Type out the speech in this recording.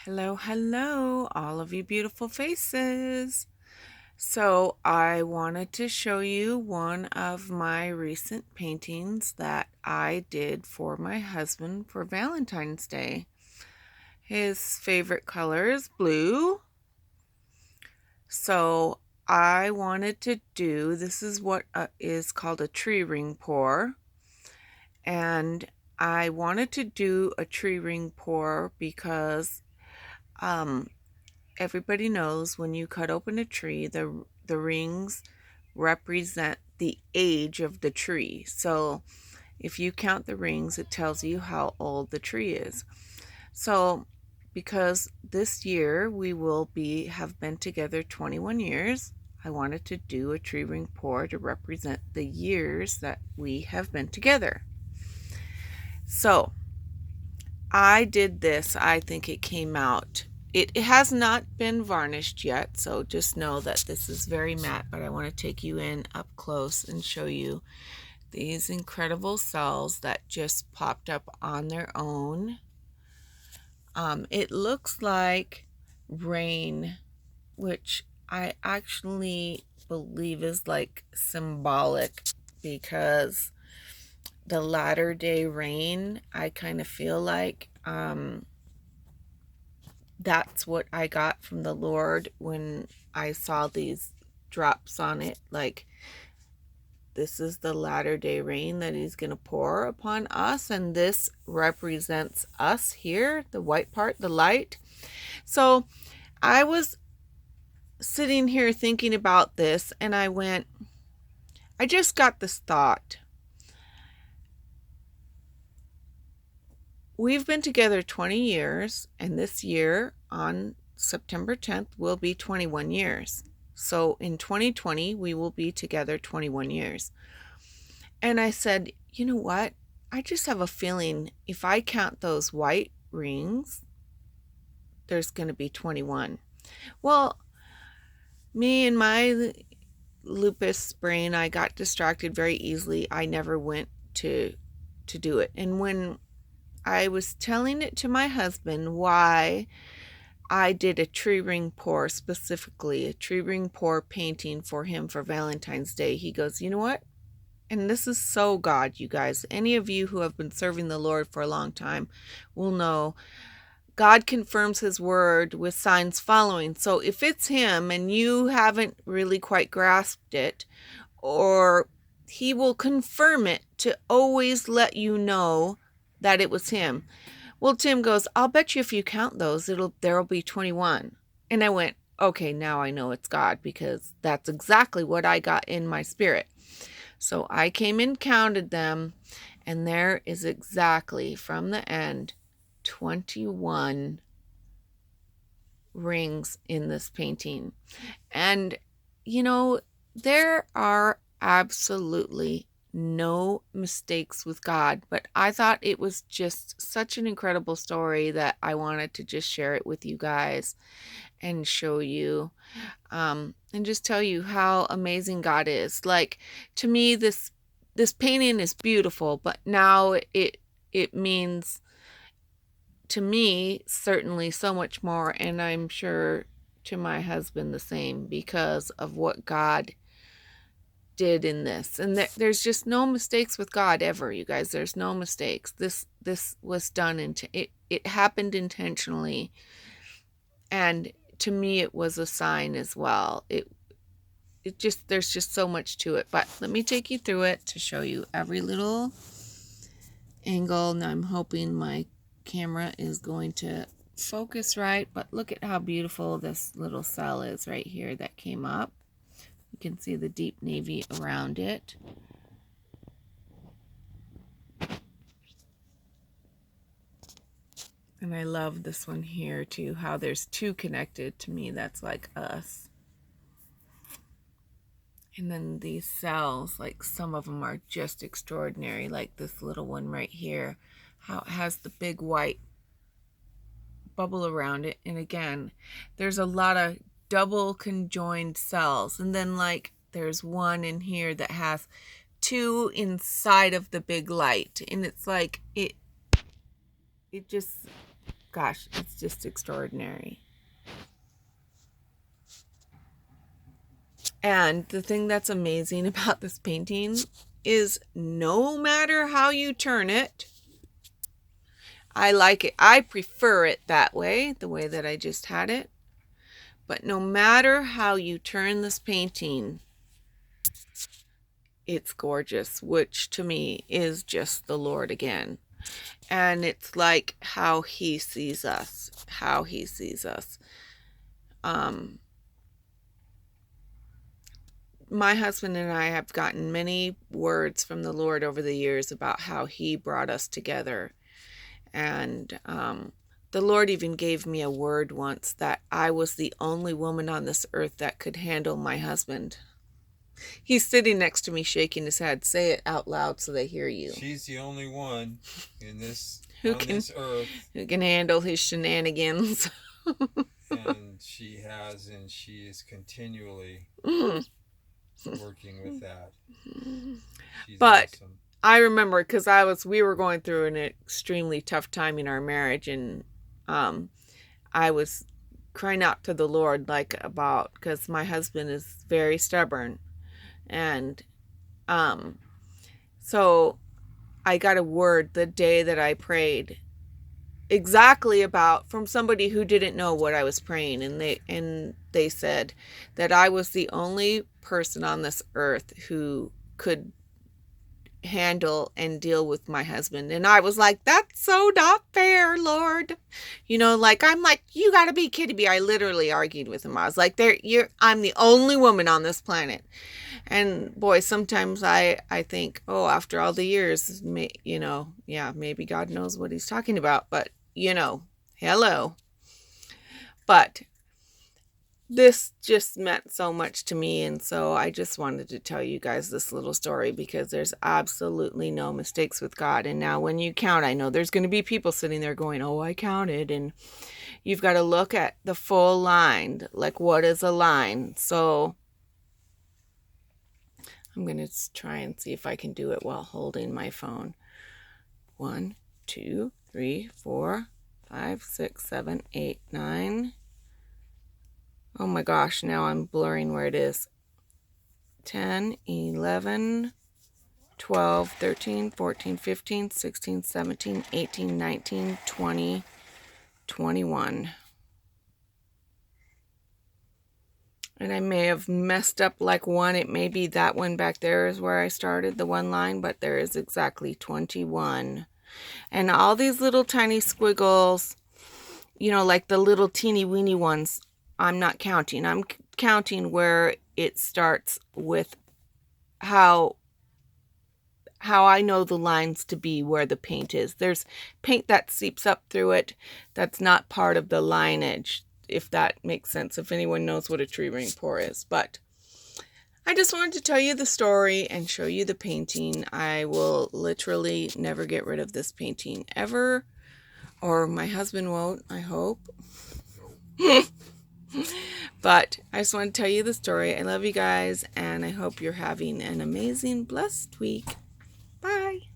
Hello, hello, all of you beautiful faces. So, I wanted to show you one of my recent paintings that I did for my husband for Valentine's Day. His favorite color is blue. So, I wanted to do this is what is called a tree ring pour. And I wanted to do a tree ring pour because um, everybody knows when you cut open a tree, the rings represent the age of the tree. So if you count the rings, it tells you how old the tree is. So because this year we will have been together 21 years, I wanted to do a tree ring pour to represent the years that we have been together. So I did this. I think it came out. It has not been varnished yet, so just know that this is very matte, but I want to take you in up close and show you these incredible cells that just popped up on their own. It looks like rain, which I actually believe is like symbolic because the latter day rain, I kind of feel like that's what I got from the Lord when I saw these drops on it. Like, this is the latter day rain that He's going to pour upon us, and this represents us here, the white part, the light. So I was sitting here thinking about this, and I just got this thought. We've been together 20 years, and this year on September 10th will be 21 years. So in 2020, we will be together 21 years. And I said, you know what? I just have a feeling if I count those white rings, there's going to be 21. Well, me and my lupus brain, I got distracted very easily. I never went to do it. And when I was telling it to my husband why I did a tree ring pour, specifically a tree ring pour painting for him for Valentine's Day, he goes, you know what? And this is so God, you guys. Any of you who have been serving the Lord for a long time will know God confirms His word with signs following. So if it's Him and you haven't really quite grasped it, or He will confirm it to always let you know that it was Him. Well, Tim goes, I'll bet you if you count those, there'll be 21. And I went, okay, now I know it's God, because that's exactly what I got in my spirit. So I came and counted them, and there is exactly from the end 21 rings in this painting. And there are absolutely no mistakes with God, but I thought it was just such an incredible story that I wanted to just share it with you guys and show you, and just tell you how amazing God is. Like, to me, this painting is beautiful, but now it means to me certainly so much more, and I'm sure to my husband the same, because of what God did in this. And there's just no mistakes with God ever, you guys. There's no mistakes. This was done it happened intentionally, and to me it was a sign as well. It just, there's just so much to it. But let me take you through it to show you every little angle. Now I'm hoping my camera is going to focus right, but look at how beautiful this little cell is right here that came up. You can see the deep navy around it. And I love this one here too, how there's two connected. To me, that's like us. And then these cells, like some of them are just extraordinary, like this little one right here, how it has the big white bubble around it. And again, there's a lot of double conjoined cells. And then like there's one in here that has two inside of the big light. And it's like it just gosh, it's just extraordinary. And the thing that's amazing about this painting is no matter how you turn it, I like it. I prefer it that way, the way that I just had it. But no matter how you turn this painting, it's gorgeous, which to me is just the Lord again. And it's like how he sees us, how he sees us. My husband and I have gotten many words from the Lord over the years about how he brought us together. And the Lord even gave me a word once that I was the only woman on this earth that could handle my husband. He's sitting next to me shaking his head. Say it out loud so they hear you. She's the only one in this this earth who can handle his shenanigans. And she is continually working with that. But awesome. I remember because we were going through an extremely tough time in our marriage, and I was crying out to the Lord because my husband is very stubborn, and so I got a word the day that I prayed exactly from somebody who didn't know what I was praying, and they said that I was the only person on this earth who could handle and deal with my husband. And I was like, that's so not fair, Lord. I'm like, you gotta be kidding me. I literally argued with him. I was like, I'm the only woman on this planet. And boy, sometimes I think, oh, after all the years, maybe God knows what he's talking about, but hello. But this just meant so much to me, and so I just wanted to tell you guys this little story because there's absolutely no mistakes with God. And now when you count, I know there's going to be people sitting there going, oh, I counted, and you've got to look at the full line. Like, what is a line? So I'm going to try and see if I can do it while holding my phone. 1, 2, 3, 4, 5, 6, 7, 8, 9. Oh my gosh, now I'm blurring where it is. 10, 11, 12, 13, 14, 15, 16, 17, 18, 19, 20, 21. And I may have messed up like one. It may be that one back there is where I started, the one line, but there is exactly 21. And all these little tiny squiggles, like the little teeny weeny ones, I'm not counting. I'm counting where it starts with how I know the lines to be where the paint is. There's paint that seeps up through it that's not part of the lineage, if that makes sense, if anyone knows what a tree ring pour is. But I just wanted to tell you the story and show you the painting. I will literally never get rid of this painting ever, or my husband won't, I hope. But I just want to tell you the story. I love you guys, and I hope you're having an amazing, blessed week. Bye.